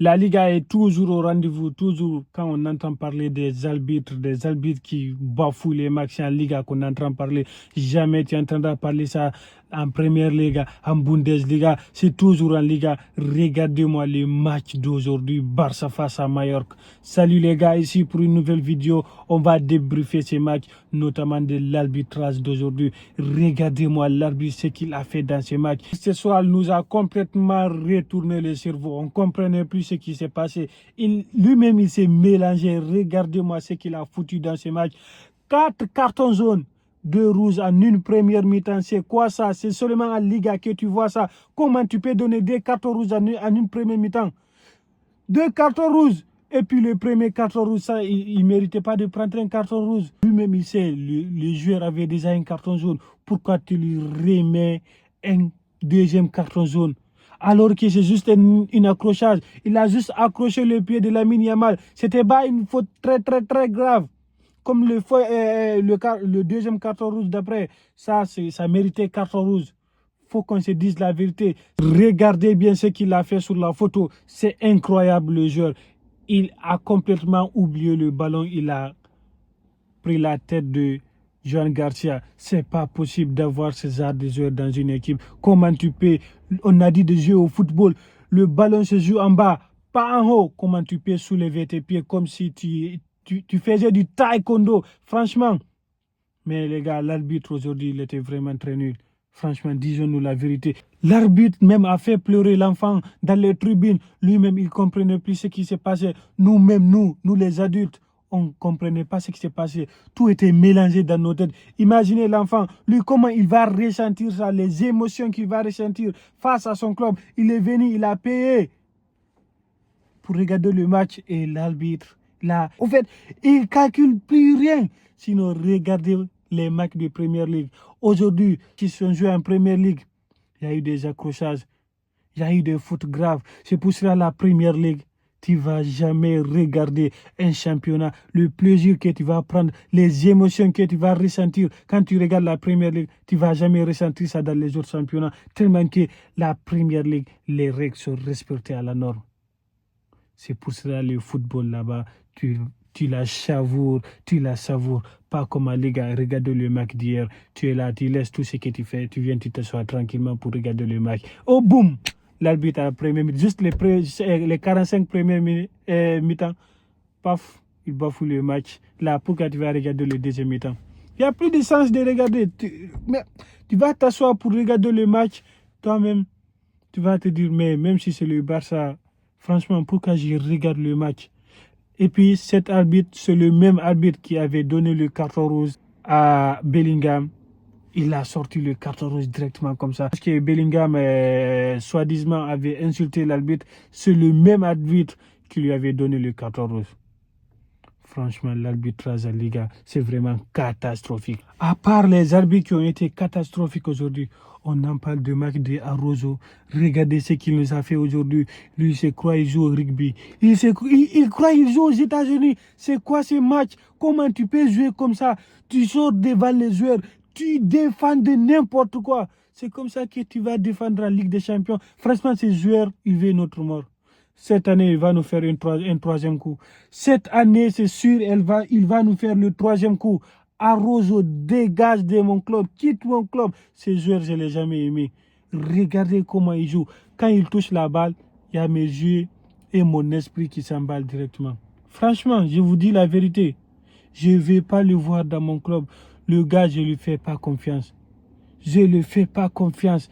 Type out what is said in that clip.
La Liga est toujours au rendez-vous, toujours quand on entend parler des arbitres qui bafouent les matchs en Liga, qu'on entend parler. Jamais tu entendras parler ça en Première Liga, en Bundesliga, c'est toujours en Liga. Regardez-moi les matchs d'aujourd'hui, Barça face à Mallorca. Salut les gars, ici pour une nouvelle vidéo, on va débriefer ces matchs, notamment de l'arbitrage d'aujourd'hui. Regardez-moi l'arbitre, ce qu'il a fait dans ces matchs. Ce soir, il nous a complètement retourné le cerveau, on ne comprenait plus ce qui s'est passé. Lui-même, il s'est mélangé. Regardez-moi ce qu'il a foutu dans ce match. 4 cartons jaunes, 2 rouges en une première mi-temps. C'est quoi ça? C'est seulement en Liga que tu vois ça. Comment tu peux donner 2 cartons rouges en une première mi-temps? 2 cartons rouges. Et puis le premier carton rouge, ça, il ne méritait pas de prendre un carton rouge. Lui-même, il sait, le joueur avait déjà un carton jaune. Pourquoi tu lui remets un deuxième carton jaune? Alors que c'est juste un accrochage. Il a juste accroché le pied de Lamine Yamal. C'était pas une faute très grave. Comme le deuxième carton rouge d'après. Ça méritait carton rouge. Faut qu'on se dise la vérité. Regardez bien ce qu'il a fait sur la photo. C'est incroyable le joueur. Il a complètement oublié le ballon. Il a pris la tête de Joan Garcia. C'est pas possible d'avoir ce genre de joueurs dans une équipe. Comment tu peux, on a dit de jouer au football, le ballon se joue en bas, pas en haut. Comment tu peux soulever tes pieds comme si tu faisais du taekwondo, franchement. Mais les gars, l'arbitre aujourd'hui, il était vraiment très nul. Franchement, disons-nous la vérité. L'arbitre même a fait pleurer l'enfant dans les tribunes. Lui-même, il ne comprenait plus ce qui s'est passé. Nous-mêmes, nous les adultes, on ne comprenait pas ce qui s'est passé. Tout était mélangé dans nos têtes. Imaginez l'enfant, lui, comment il va ressentir ça, les émotions qu'il va ressentir face à son club. Il est venu, il a payé pour regarder le match et l'arbitre, là, en fait, il ne calcule plus rien. Sinon, regardez les matchs de Première Ligue. Aujourd'hui, qui sont joués en Première Ligue, il y a eu des accrochages, il y a eu des fautes graves. C'est pour cela la Première Ligue, tu ne vas jamais regarder un championnat. Le plaisir que tu vas prendre, les émotions que tu vas ressentir quand tu regardes la Première Ligue, tu ne vas jamais ressentir ça dans les autres championnats. Tellement que la Première Ligue, les règles sont respectées à la norme. C'est pour cela le football là-bas, tu la savoures, pas comme à Liga. Regarde le match d'hier, tu es là, tu laisses tout ce que tu fais, tu viens, tu t'assois tranquillement pour regarder le match. Oh boum, l'arbitre à la première minute, juste les 45 premières mi-temps, paf, il bafoue le match. Là, pourquoi tu vas regarder le deuxième mi-temps? Il n'y a plus de sens de regarder. Mais tu vas t'asseoir pour regarder le match, toi-même, tu vas te dire, mais même si c'est le Barça, franchement, pourquoi je regarde le match? Et puis, cet arbitre, c'est le même arbitre qui avait donné le carton rouge à Bellingham. Il a sorti le carton rouge directement comme ça. Parce que Bellingham, soi-disant, avait insulté l'arbitre. C'est le même arbitre qui lui avait donné le carton rouge. Franchement, l'arbitrage à Liga, c'est vraiment catastrophique. À part les arbitres qui ont été catastrophiques aujourd'hui, on en parle de match de Arrozo. Regardez ce qu'il nous a fait aujourd'hui. Lui, il se croit qu'il joue au rugby. Il croit qu'il joue aux États-Unis. C'est quoi ce match? Comment tu peux jouer comme ça? Tu sors devant les joueurs. Tu défends de n'importe quoi. C'est comme ça que tu vas défendre la Ligue des Champions. Franchement, ces joueurs, ils veulent notre mort. Cette année, il va nous faire un troisième coup. Cette année, c'est sûr, il va nous faire le troisième coup. Arrojo, dégage de mon club, quitte mon club. Ces joueurs, je ne les ai jamais aimés. Regardez comment ils jouent. Quand ils touchent la balle, il y a mes yeux et mon esprit qui s'emballent directement. Franchement, je vous dis la vérité. Je ne vais pas le voir dans mon club. Le gars, je ne lui fais pas confiance. Je ne lui fais pas confiance.